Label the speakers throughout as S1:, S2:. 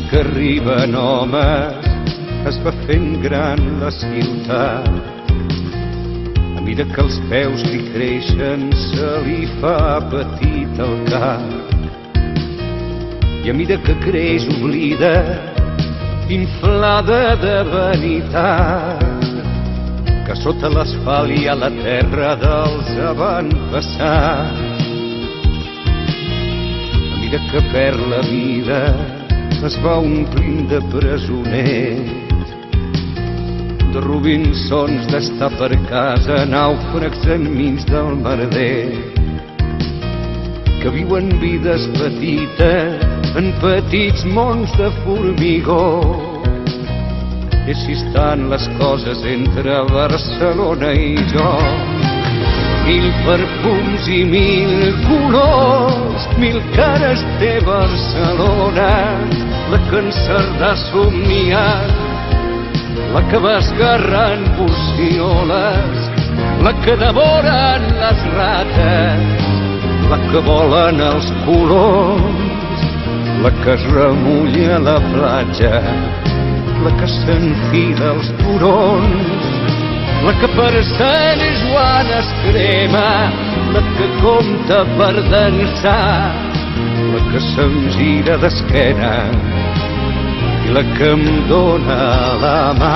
S1: que arriben homes es va fent gran la ciutat. A mesura que els peus li creixen se li fa petit el cap. I a mesura que creix oblida, inflada de vanitat, que sota l'asfalt hi ha la terra dels avantpassats. A mesura que perd la vida es va omplint de presoners, de Robinsons d'estar per casa, nàufrags enmig del merder, que viuen vides petites en petits mons de formigó. I així estan les coses entre Barcelona i jo. 1000 perfums i 1000 colors, 1000 cares té Barcelona, la que en Cerdà ha somniat, la que va esgarrant porcioles, la que devoren les rates, la que volen els colors, la que es remulla a la platja, la que s'enfila als turons, la que per Sant Joan es crema, la que compta per dansar, la que se'm gira d'esquena i la que em dóna la mà.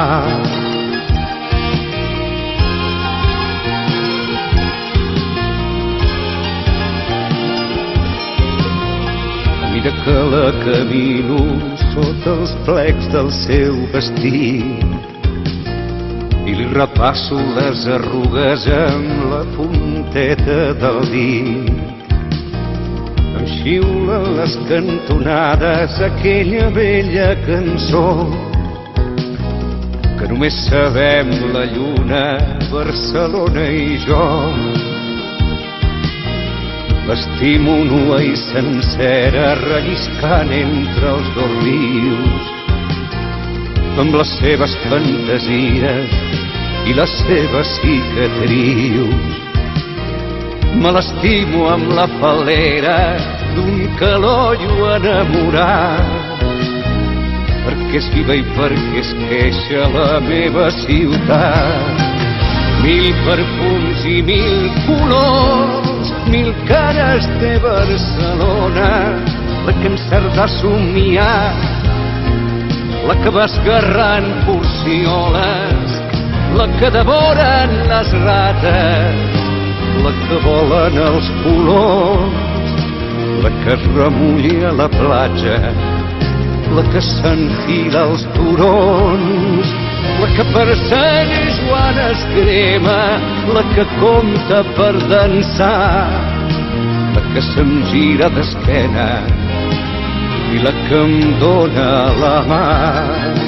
S1: A mesura que la camino sota els plecs del seu vestit i li repasso les arrugues amb la punteta del dit, em xiula les cantonades aquella vella cançó que només sabem la lluna, Barcelona i jo. L'estimo nua i sencera, relliscant entre els dos rius, amb les seves fantasies i les seves cicatrius. Me l'estimo amb la fal·lera d'un calollo enamorat, perquè és viva i perquè es queixa la meva ciutat. 1000 perfums i 1000 colors, 1000 cares té Barcelona, la que en Cerdà ha somniat, la que va esgarrant porcioles, la que devoren les rates, la que volen els colors, la que es remulla a la platja, la que s'enfila als turons, la que per Sant Joan es crema, la que compta per dansar, la que se'm gira d'esquena i la que em dóna la mà.